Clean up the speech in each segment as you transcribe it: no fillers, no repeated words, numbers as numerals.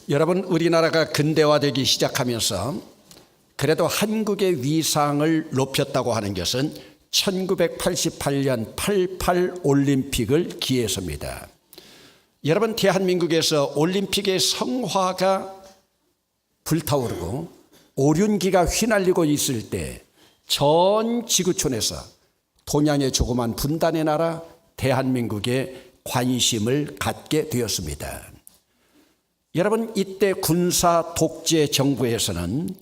여러분, 우리나라가 근대화되기 시작하면서 그래도 한국의 위상을 높였다고 하는 것은 1988년 88 올림픽을 기해서입니다. 여러분, 대한민국에서 올림픽의 성화가 불타오르고 오륜기가 휘날리고 있을 때 전 지구촌에서 동양의 조그만 분단의 나라 대한민국에 관심을 갖게 되었습니다. 여러분, 이때 군사 독재 정부에서는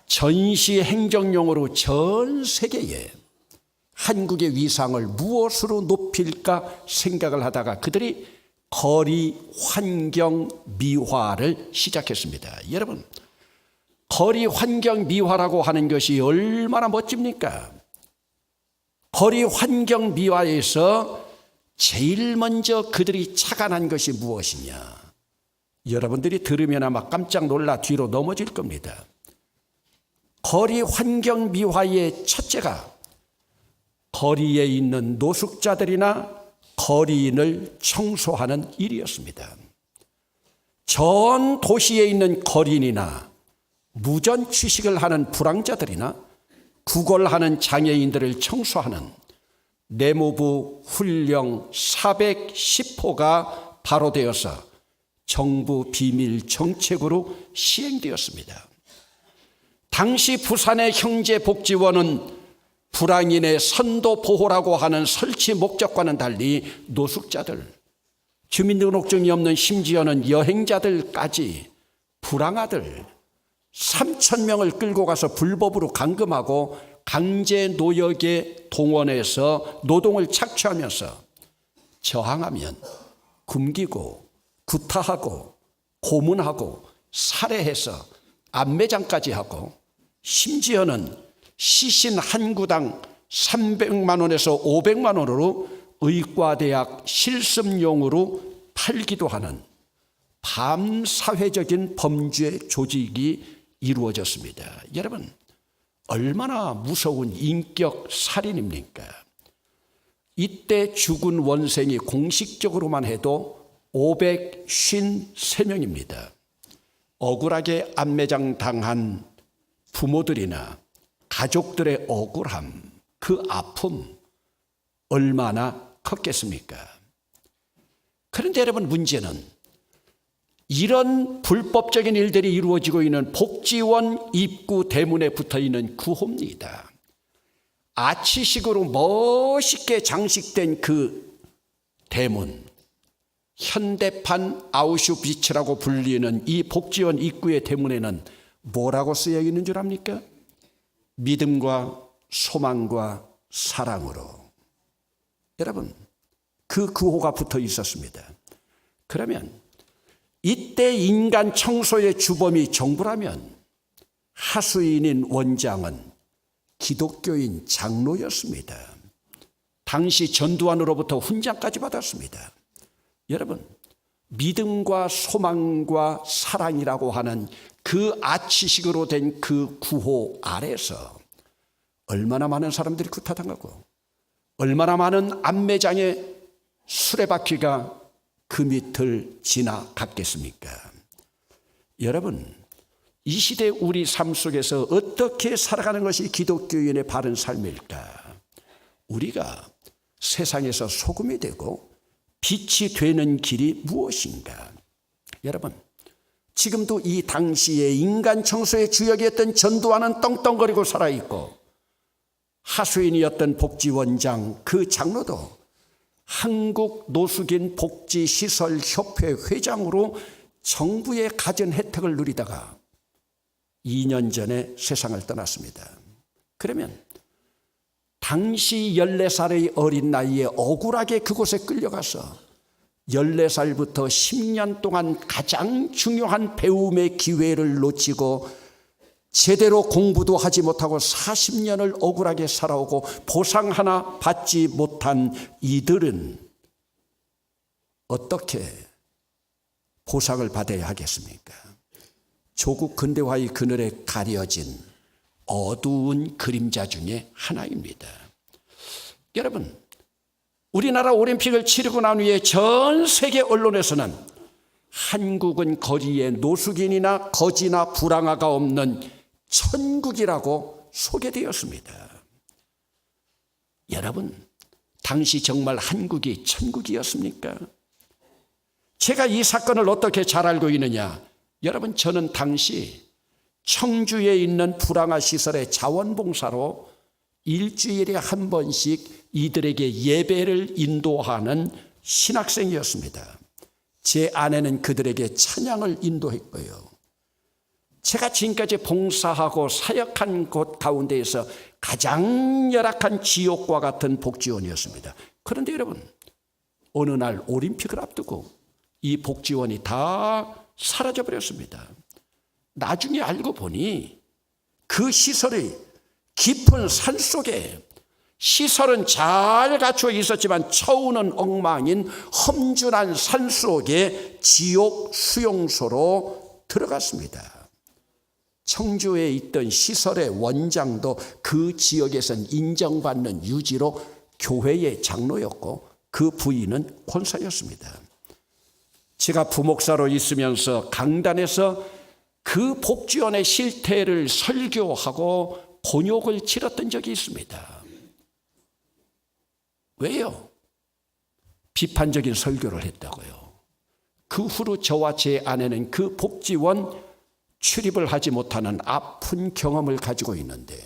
전시 행정용으로 전 세계에 한국의 위상을 무엇으로 높일까 생각을 하다가 그들이 거리 환경 미화를 시작했습니다. 여러분, 거리 환경 미화라고 하는 것이 얼마나 멋집니까? 거리 환경 미화에서 제일 먼저 그들이 착안한 것이 무엇이냐? 여러분들이 들으면 아마 깜짝 놀라 뒤로 넘어질 겁니다. 거리 환경 미화의 첫째가 거리에 있는 노숙자들이나 거리인을 청소하는 일이었습니다. 전 도시에 있는 거리인이나 무전 취식을 하는 불황자들이나 구걸하는 장애인들을 청소하는 내무부 훈령 410호가 발효되어서 정부 비밀 정책으로 시행되었습니다. 당시 부산의 형제복지원은 불황인의 선도 보호라고 하는 설치 목적과는 달리 노숙자들, 주민등록증이 없는 심지어는 여행자들까지 불황아들 3,000명을 끌고 가서 불법으로 감금하고 강제 노역에 동원해서 노동을 착취하면서 저항하면 굶기고 구타하고 고문하고 살해해서 암매장까지 하고 심지어는 시신 한 구당 300만 원에서 500만 원으로 의과대학 실습용으로 팔기도 하는 반사회적인 범죄 조직이 이루어졌습니다. 여러분, 얼마나 무서운 인격 살인입니까? 이때 죽은 원생이 공식적으로만 해도 553명입니다. 억울하게 암매장 당한 부모들이나 가족들의 억울함, 그 아픔 얼마나 컸겠습니까? 그런데 여러분, 문제는 이런 불법적인 일들이 이루어지고 있는 복지원 입구 대문에 붙어있는 구호입니다. 아치식으로 멋있게 장식된 그 대문, 현대판 아우슈비츠라고 불리는 이 복지원 입구의 대문에는 뭐라고 쓰여 있는 줄 압니까? 믿음과 소망과 사랑으로. 여러분, 그 구호가 붙어 있었습니다. 그러면 이때 인간 청소의 주범이 정부라면 하수인인 원장은 기독교인 장로였습니다. 당시 전두환으로부터 훈장까지 받았습니다. 여러분, 믿음과 소망과 사랑이라고 하는 그 아치식으로 된 그 구호 아래서 얼마나 많은 사람들이 구타당하고 얼마나 많은 암매장의 수레바퀴가 그 밑을 지나갔겠습니까? 여러분, 이 시대 우리 삶 속에서 어떻게 살아가는 것이 기독교인의 바른 삶일까? 우리가 세상에서 소금이 되고 빛이 되는 길이 무엇인가? 여러분, 지금도 이 당시에 인간 청소의 주역이었던 전두환은 떵떵거리고 살아있고 하수인이었던 복지원장 그 장로도 한국 노숙인 복지시설협회 회장으로 정부의 가전 혜택을 누리다가 2년 전에 세상을 떠났습니다. 그러면 당시 14살의 어린 나이에 억울하게 그곳에 끌려가서 14살부터 10년 동안 가장 중요한 배움의 기회를 놓치고 제대로 공부도 하지 못하고 40년을 억울하게 살아오고 보상 하나 받지 못한 이들은 어떻게 보상을 받아야 하겠습니까? 조국 근대화의 그늘에 가려진 어두운 그림자 중에 하나입니다. 여러분, 우리나라 올림픽을 치르고 난 후에 전 세계 언론에서는 한국은 거리에 노숙인이나 거지나 불황아가 없는 천국이라고 소개되었습니다. 여러분, 당시 정말 한국이 천국이었습니까? 제가 이 사건을 어떻게 잘 알고 있느냐? 여러분, 저는 당시 청주에 있는 불황아 시설의 자원봉사로 일주일에 한 번씩 이들에게 예배를 인도하는 신학생이었습니다. 제 아내는 그들에게 찬양을 인도했고요. 제가 지금까지 봉사하고 사역한 곳 가운데에서 가장 열악한 지옥과 같은 복지원이었습니다. 그런데 여러분, 어느 날 올림픽을 앞두고 이 복지원이 다 사라져버렸습니다. 나중에 알고 보니 그 시설이 깊은 산속에, 시설은 잘 갖춰 있었지만 처우는 엉망인 험준한 산속에 지옥 수용소로 들어갔습니다. 청주에 있던 시설의 원장도 그 지역에선 인정받는 유지로 교회의 장로였고 그 부인은 권사였습니다. 제가 부목사로 있으면서 강단에서 그 복지원의 실태를 설교하고 곤욕을 치렀던 적이 있습니다. 왜요? 비판적인 설교를 했다고요. 그 후로 저와 제 아내는 그 복지원 출입을 하지 못하는 아픈 경험을 가지고 있는데,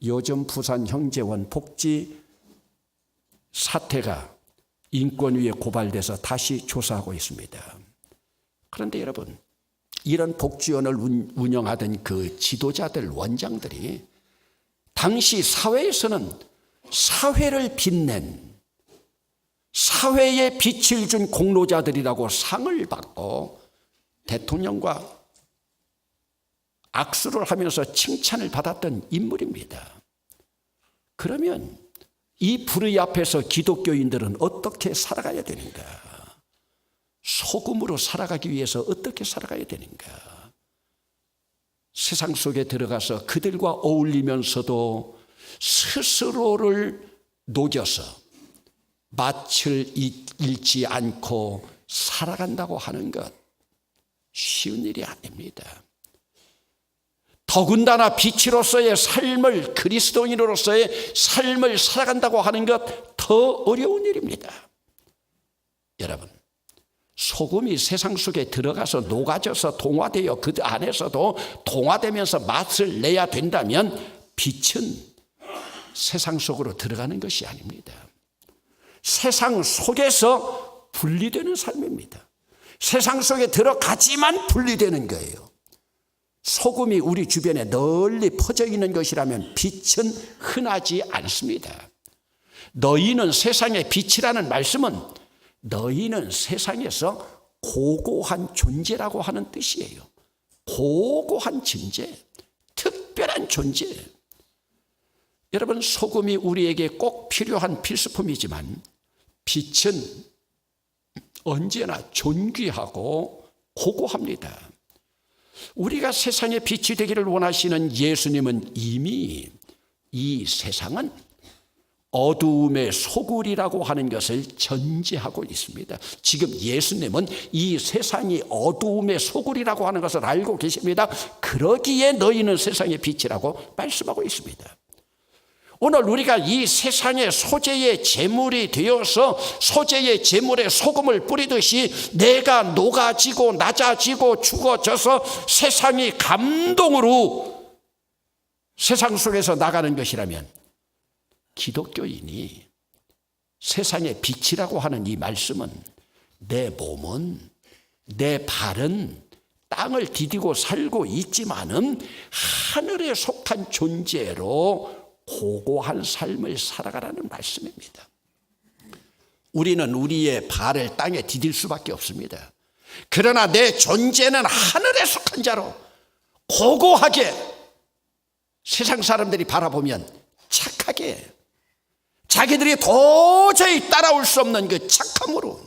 요즘 부산 형제원 복지 사태가 인권위에 고발돼서 다시 조사하고 있습니다. 그런데 여러분, 이런 복지원을 운영하던 그 지도자들, 원장들이 당시 사회에서는 사회를 빛낸, 사회에 빛을 준 공로자들이라고 상을 받고 대통령과 악수를 하면서 칭찬을 받았던 인물입니다. 그러면 이 불의 앞에서 기독교인들은 어떻게 살아가야 되는가? 소금으로 살아가기 위해서 어떻게 살아가야 되는가? 세상 속에 들어가서 그들과 어울리면서도 스스로를 녹여서 맛을 잃지 않고 살아간다고 하는 것, 쉬운 일이 아닙니다. 더군다나 빛으로서의 삶을, 그리스도인으로서의 삶을 살아간다고 하는 것 더 어려운 일입니다. 여러분, 소금이 세상 속에 들어가서 녹아져서 동화되어 그 안에서도 동화되면서 맛을 내야 된다면 빛은 세상 속으로 들어가는 것이 아닙니다. 세상 속에서 분리되는 삶입니다. 세상 속에 들어가지만 분리되는 거예요. 소금이 우리 주변에 널리 퍼져 있는 것이라면 빛은 흔하지 않습니다. 너희는 세상의 빛이라는 말씀은 너희는 세상에서 고고한 존재라고 하는 뜻이에요. 고고한 존재, 특별한 존재. 여러분, 소금이 우리에게 꼭 필요한 필수품이지만 빛은 언제나 존귀하고 고고합니다. 우리가 세상의 빛이 되기를 원하시는 예수님은 이미 이 세상은 어두움의 소굴이라고 하는 것을 전제하고 있습니다. 지금 예수님은 이 세상이 어두움의 소굴이라고 하는 것을 알고 계십니다. 그러기에 너희는 세상의 빛이라고 말씀하고 있습니다. 오늘 우리가 이 세상의 소재의 제물이 되어서 소재의 제물에 소금을 뿌리듯이 내가 녹아지고 낮아지고 죽어져서 세상이 감동으로 세상 속에서 나가는 것이라면, 기독교인이 세상의 빛이라고 하는 이 말씀은 내 몸은, 내 발은 땅을 디디고 살고 있지만은 하늘에 속한 존재로 고고한 삶을 살아가라는 말씀입니다. 우리는 우리의 발을 땅에 디딜 수밖에 없습니다. 그러나 내 존재는 하늘에 속한 자로 고고하게 세상 사람들이 바라보면 착하게, 자기들이 도저히 따라올 수 없는 그 착함으로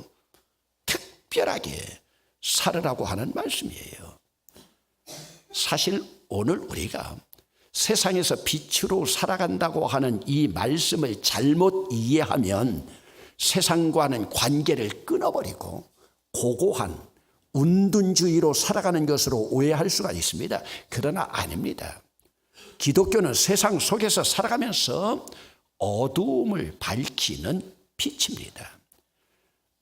특별하게 살으라고 하는 말씀이에요. 사실 오늘 우리가 세상에서 빛으로 살아간다고 하는 이 말씀을 잘못 이해하면 세상과는 관계를 끊어버리고 고고한 운둔주의로 살아가는 것으로 오해할 수가 있습니다. 그러나 아닙니다. 기독교는 세상 속에서 살아가면서 어두움을 밝히는 빛입니다.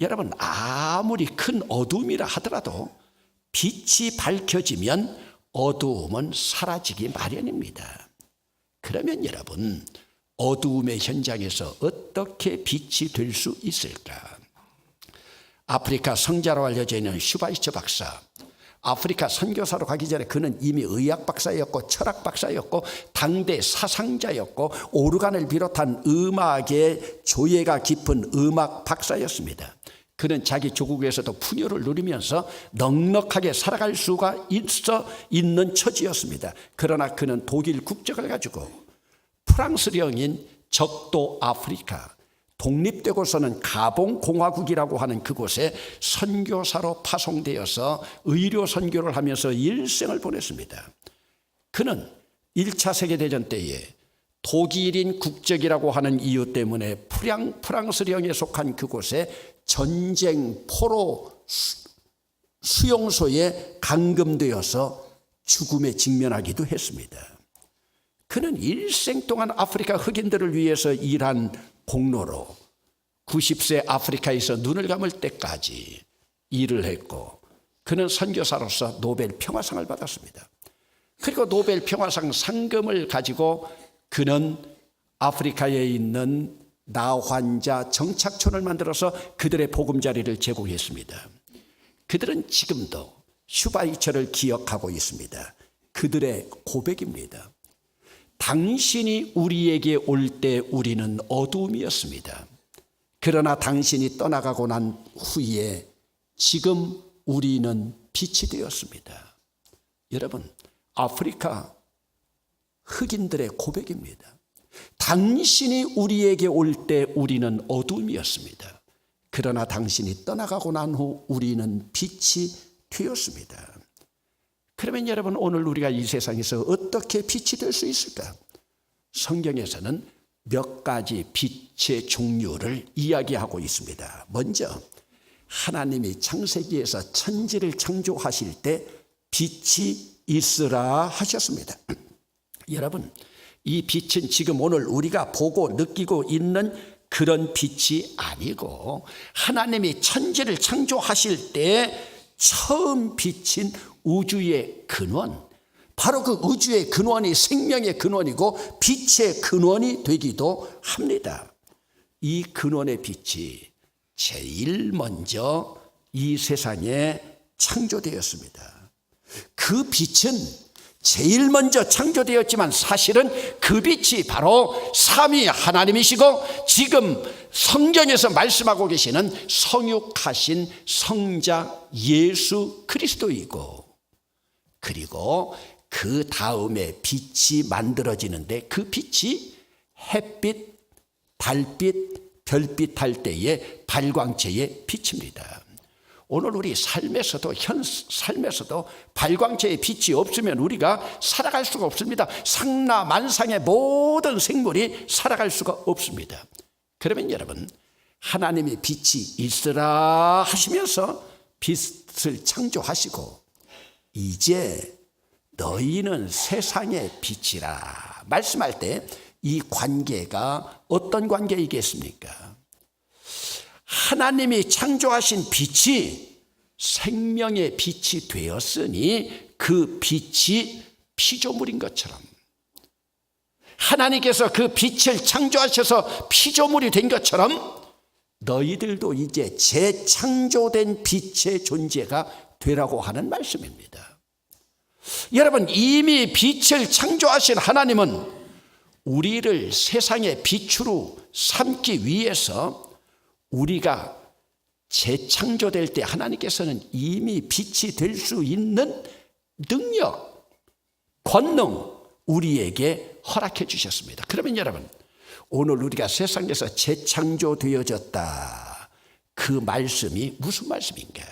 여러분, 아무리 큰 어두움이라 하더라도 빛이 밝혀지면 어두움은 사라지기 마련입니다. 그러면 여러분, 어두움의 현장에서 어떻게 빛이 될 수 있을까? 아프리카 성자로 알려져 있는 슈바이처 박사, 아프리카 선교사로 가기 전에 그는 이미 의학 박사였고 철학 박사였고 당대 사상자였고 오르간을 비롯한 음악의 조예가 깊은 음악 박사였습니다. 그는 자기 조국에서도 풍요를 누리면서 넉넉하게 살아갈 수가 있는 처지였습니다. 그러나 그는 독일 국적을 가지고 프랑스령인 적도 아프리카, 독립되고서는 가봉공화국이라고 하는 그곳에 선교사로 파송되어서 의료 선교를 하면서 일생을 보냈습니다. 그는 1차 세계대전 때에 독일인 국적이라고 하는 이유 때문에 프랑스령에 속한 그곳에 전쟁 포로 수용소에 감금되어서 죽음에 직면하기도 했습니다. 그는 일생 동안 아프리카 흑인들을 위해서 일한 공로로 90세 아프리카에서 눈을 감을 때까지 일을 했고 그는 선교사로서 노벨 평화상을 받았습니다. 그리고 노벨 평화상 상금을 가지고 그는 아프리카에 있는 나환자 정착촌을 만들어서 그들의 보금자리를 제공했습니다. 그들은 지금도 슈바이처를 기억하고 있습니다. 그들의 고백입니다. 당신이 우리에게 올 때 우리는 어두움이었습니다. 그러나 당신이 떠나가고 난 후에 지금 우리는 빛이 되었습니다. 여러분, 아프리카 흑인들의 고백입니다. 당신이 우리에게 올 때 우리는 어두움이었습니다. 그러나 당신이 떠나가고 난 후 우리는 빛이 되었습니다. 그러면 여러분, 오늘 우리가 이 세상에서 어떻게 빛이 될 수 있을까? 성경에서는 몇 가지 빛의 종류를 이야기하고 있습니다. 먼저 하나님이 창세기에서 천지를 창조하실 때 빛이 있으라 하셨습니다. 여러분, 이 빛은 지금 오늘 우리가 보고 느끼고 있는 그런 빛이 아니고 하나님이 천지를 창조하실 때 처음 비친 우주의 근원, 바로 그 우주의 근원이 생명의 근원이고 빛의 근원이 되기도 합니다. 이 근원의 빛이 제일 먼저 이 세상에 창조되었습니다. 그 빛은 제일 먼저 창조되었지만 사실은 그 빛이 바로 삼위 하나님이시고 지금 성경에서 말씀하고 계시는 성육하신 성자 예수 그리스도이고, 그리고 그 다음에 빛이 만들어지는데 그 빛이 햇빛, 달빛, 별빛 할 때의 발광체의 빛입니다. 오늘 우리 삶에서도 발광체의 빛이 없으면 우리가 살아갈 수가 없습니다. 상나만상의 모든 생물이 살아갈 수가 없습니다. 그러면 여러분, 하나님이 빛이 있으라 하시면서 빛을 창조하시고 이제 너희는 세상의 빛이라 말씀할 때 이 관계가 어떤 관계이겠습니까? 하나님이 창조하신 빛이 생명의 빛이 되었으니 그 빛이 피조물인 것처럼, 하나님께서 그 빛을 창조하셔서 피조물이 된 것처럼 너희들도 이제 재창조된 빛의 존재가 되라고 하는 말씀입니다. 여러분, 이미 빛을 창조하신 하나님은 우리를 세상의 빛으로 삼기 위해서 우리가 재창조될 때 하나님께서는 이미 빛이 될 수 있는 능력, 권능 우리에게 허락해 주셨습니다. 그러면 여러분, 오늘 우리가 세상에서 재창조되어졌다, 그 말씀이 무슨 말씀인가?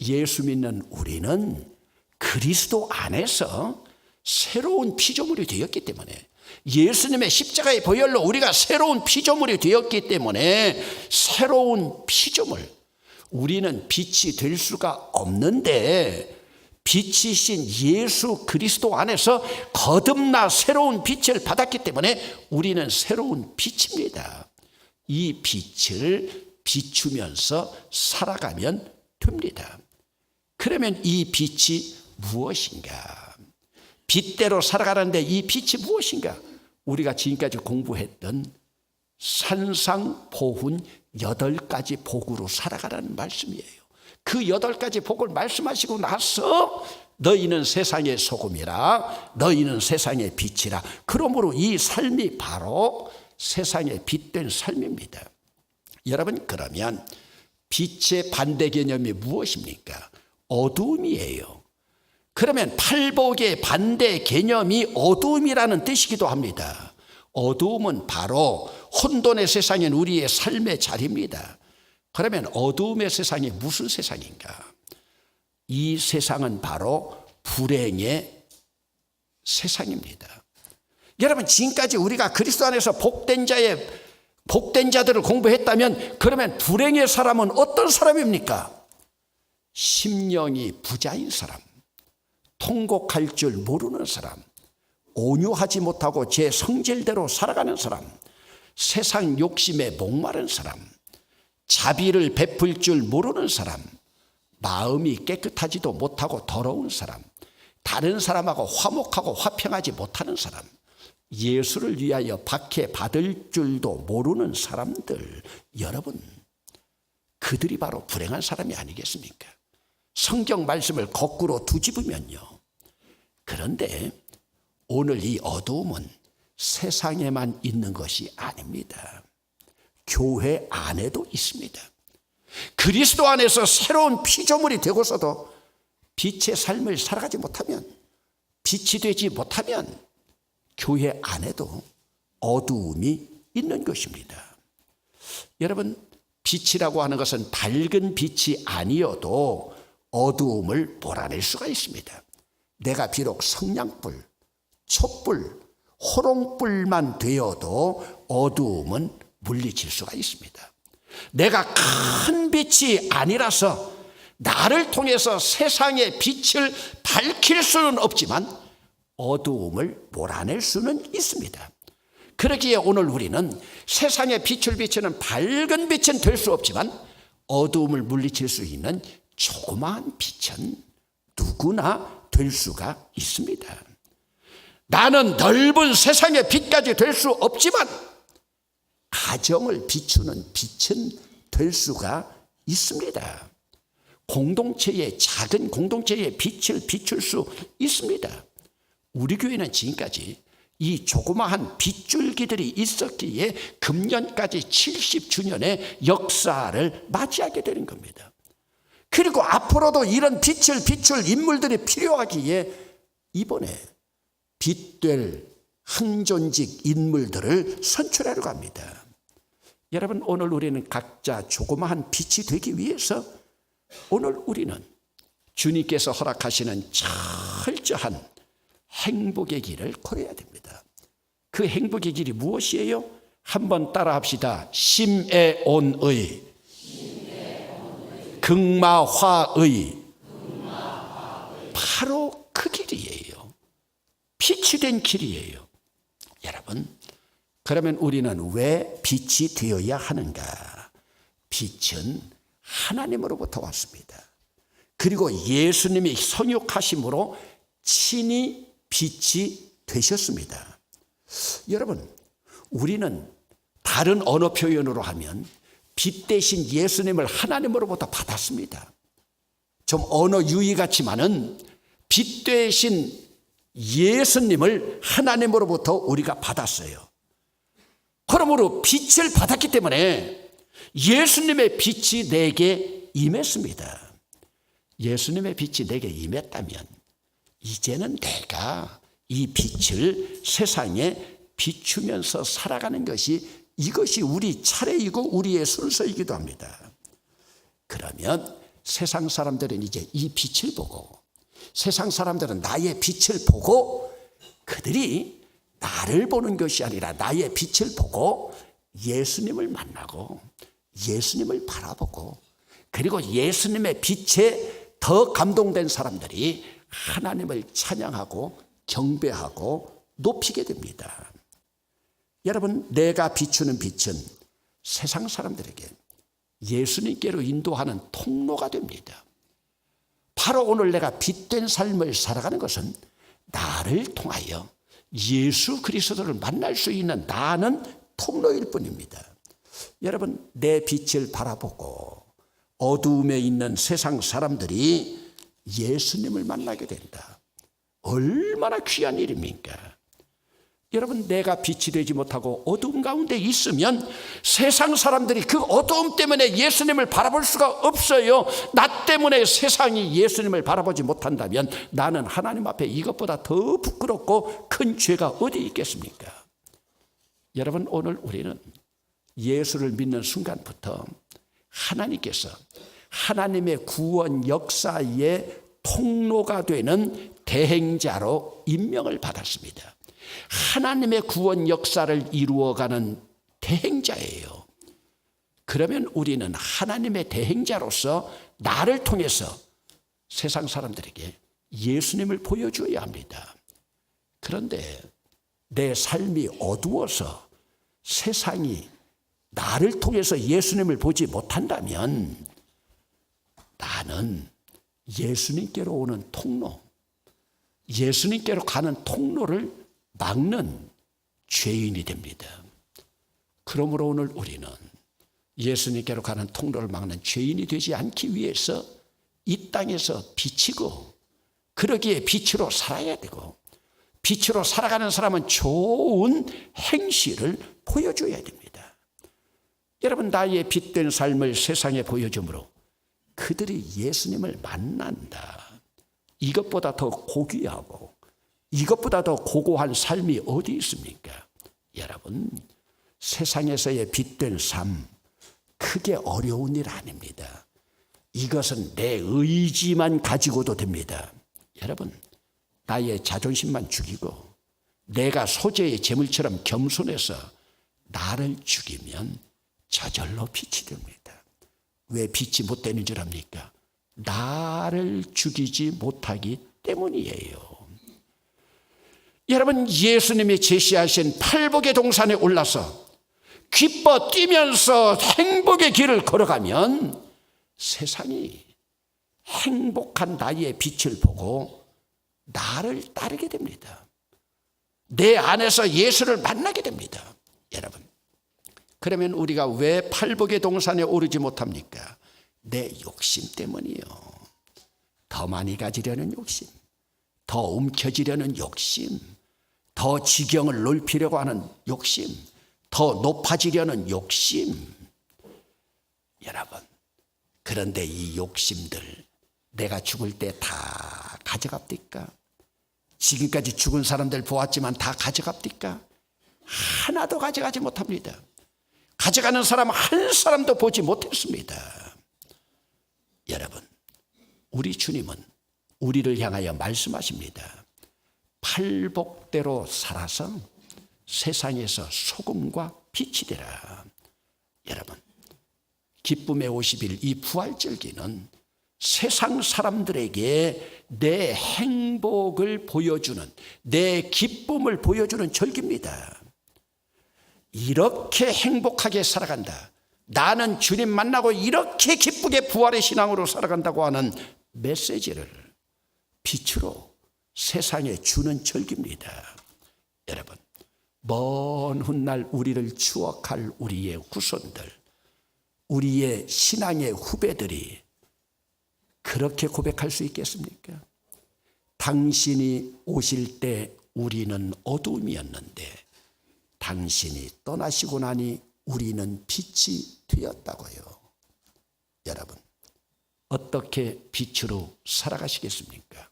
예수 믿는 우리는 그리스도 안에서 새로운 피조물이 되었기 때문에, 예수님의 십자가의 보혈로 우리가 새로운 피조물이 되었기 때문에 새로운 피조물, 우리는 빛이 될 수가 없는데 빛이신 예수 그리스도 안에서 거듭나 새로운 빛을 받았기 때문에 우리는 새로운 빛입니다. 이 빛을 비추면서 살아가면 됩니다. 그러면 이 빛이 무엇인가? 빛대로 살아가는데 이 빛이 무엇인가? 우리가 지금까지 공부했던 산상보훈 8가지 복으로 살아가라는 말씀이에요. 그 8가지 복을 말씀하시고 나서 너희는 세상의 소금이라 너희는 세상의 빛이라. 그러므로 이 삶이 바로 세상의 빛된 삶입니다. 여러분, 그러면 빛의 반대 개념이 무엇입니까? 어두움이에요. 그러면 팔복의 반대 개념이 어두움이라는 뜻이기도 합니다. 어두움은 바로 혼돈의 세상인 우리의 삶의 자리입니다. 그러면 어두움의 세상이 무슨 세상인가? 이 세상은 바로 불행의 세상입니다. 여러분, 지금까지 우리가 그리스도 안에서 복된 자들을 공부했다면 그러면 불행의 사람은 어떤 사람입니까? 심령이 부자인 사람, 통곡할 줄 모르는 사람, 온유하지 못하고 제 성질대로 살아가는 사람, 세상 욕심에 목마른 사람, 자비를 베풀 줄 모르는 사람, 마음이 깨끗하지도 못하고 더러운 사람, 다른 사람하고 화목하고 화평하지 못하는 사람, 예수를 위하여 박해받을 줄도 모르는 사람들, 여러분, 그들이 바로 불행한 사람이 아니겠습니까? 성경 말씀을 거꾸로 뒤집으면요. 그런데 오늘 이 어두움은 세상에만 있는 것이 아닙니다. 교회 안에도 있습니다. 그리스도 안에서 새로운 피조물이 되고서도 빛의 삶을 살아가지 못하면, 빛이 되지 못하면 교회 안에도 어두움이 있는 것입니다. 여러분, 빛이라고 하는 것은 밝은 빛이 아니어도 어두움을 몰아낼 수가 있습니다. 내가 비록 성냥불, 촛불, 호롱불만 되어도 어두움은 물리칠 수가 있습니다. 내가 큰 빛이 아니라서 나를 통해서 세상의 빛을 밝힐 수는 없지만 어두움을 몰아낼 수는 있습니다. 그러기에 오늘 우리는 세상의 빛을 비추는 밝은 빛은 될 수 없지만 어두움을 물리칠 수 있는 조그마한 빛은 누구나 될 수가 있습니다. 나는 넓은 세상의 빛까지 될 수 없지만 가정을 비추는 빛은 될 수가 있습니다. 공동체의 작은 공동체의 빛을 비출 수 있습니다. 우리 교회는 지금까지 이 조그마한 빗줄기들이 있었기에 금년까지 70주년의 역사를 맞이하게 되는 겁니다. 그리고 앞으로도 이런 빛을 비출 인물들이 필요하기에 이번에 빛될 한존직 인물들을 선출하려고 합니다. 여러분, 오늘 우리는 각자 조그마한 빛이 되기 위해서 오늘 우리는 주님께서 허락하시는 철저한 행복의 길을 걸어야 됩니다. 그 행복의 길이 무엇이에요? 한번 따라 합시다. 심에온의, 극마화의, 바로 그 길이에요. 빛이 된 길이에요. 여러분, 그러면 우리는 왜 빛이 되어야 하는가? 빛은 하나님으로부터 왔습니다. 그리고 예수님이 성육하심으로 친히 빛이 되셨습니다. 여러분, 우리는 다른 언어 표현으로 하면 빛 대신 예수님을 하나님으로부터 받았습니다. 좀 언어 유희 같지만은 빛 대신 예수님을 하나님으로부터 우리가 받았어요. 그러므로 빛을 받았기 때문에 예수님의 빛이 내게 임했습니다. 예수님의 빛이 내게 임했다면 이제는 내가 이 빛을 세상에 비추면서 살아가는 것이, 이것이 우리 차례이고 우리의 순서이기도 합니다. 그러면 세상 사람들은 이제 이 빛을 보고, 세상 사람들은 나의 빛을 보고, 그들이 나를 보는 것이 아니라 나의 빛을 보고 예수님을 만나고 예수님을 바라보고 그리고 예수님의 빛에 더 감동된 사람들이 하나님을 찬양하고 경배하고 높이게 됩니다. 여러분, 내가 비추는 빛은 세상 사람들에게 예수님께로 인도하는 통로가 됩니다. 바로 오늘 내가 빛된 삶을 살아가는 것은 나를 통하여 예수 그리스도를 만날 수 있는 나는 통로일 뿐입니다. 여러분, 내 빛을 바라보고 어두움에 있는 세상 사람들이 예수님을 만나게 된다. 얼마나 귀한 일입니까? 여러분, 내가 빛이 되지 못하고 어두움 가운데 있으면 세상 사람들이 그 어두움 때문에 예수님을 바라볼 수가 없어요. 나 때문에 세상이 예수님을 바라보지 못한다면 나는 하나님 앞에 이것보다 더 부끄럽고 큰 죄가 어디 있겠습니까? 여러분, 오늘 우리는 예수를 믿는 순간부터 하나님께서 하나님의 구원 역사의 통로가 되는 대행자로 임명을 받았습니다. 하나님의 구원 역사를 이루어가는 대행자예요. 그러면 우리는 하나님의 대행자로서 나를 통해서 세상 사람들에게 예수님을 보여줘야 합니다. 그런데 내 삶이 어두워서 세상이 나를 통해서 예수님을 보지 못한다면 나는 예수님께로 오는 통로, 예수님께로 가는 통로를 막는 죄인이 됩니다. 그러므로 오늘 우리는 예수님께로 가는 통로를 막는 죄인이 되지 않기 위해서 이 땅에서 비치고 그러기에 빛으로 살아야 되고 빛으로 살아가는 사람은 좋은 행실을 보여줘야 됩니다. 여러분, 나의 빛된 삶을 세상에 보여주므로 그들이 예수님을 만난다. 이것보다 더 고귀하고 이것보다 더 고고한 삶이 어디 있습니까? 여러분, 세상에서의 빛된 삶, 크게 어려운 일 아닙니다. 이것은 내 의지만 가지고도 됩니다. 여러분, 나의 자존심만 죽이고 내가 소재의 재물처럼 겸손해서 나를 죽이면 저절로 빛이 됩니다. 왜 빛이 못 되는 줄 압니까? 나를 죽이지 못하기 때문이에요. 여러분, 예수님이 제시하신 팔복의 동산에 올라서 기뻐 뛰면서 행복의 길을 걸어가면 세상이 행복한 나의 빛을 보고 나를 따르게 됩니다. 내 안에서 예수를 만나게 됩니다. 여러분, 그러면 우리가 왜 팔복의 동산에 오르지 못합니까? 내 욕심 때문이요. 더 많이 가지려는 욕심, 더 움켜쥐려는 욕심, 더 지경을 넓히려고 하는 욕심, 더 높아지려는 욕심. 여러분, 그런데 이 욕심들 내가 죽을 때 다 가져갑니까? 지금까지 죽은 사람들 보았지만 다 가져갑니까? 하나도 가져가지 못합니다. 가져가는 사람 한 사람도 보지 못했습니다. 여러분, 우리 주님은 우리를 향하여 말씀하십니다. 팔복대로 살아서 세상에서 소금과 빛이 되라. 여러분, 기쁨의 50일 이 부활절기는 세상 사람들에게 내 행복을 보여주는, 내 기쁨을 보여주는 절기입니다. 이렇게 행복하게 살아간다, 나는 주님 만나고 이렇게 기쁘게 부활의 신앙으로 살아간다고 하는 메시지를 빛으로 세상에 주는 절기입니다. 여러분, 먼 훗날 우리를 추억할 우리의 후손들, 우리의 신앙의 후배들이 그렇게 고백할 수 있겠습니까? 당신이 오실 때 우리는 어두움이었는데 당신이 떠나시고 나니 우리는 빛이 되었다고요. 여러분, 어떻게 빛으로 살아가시겠습니까?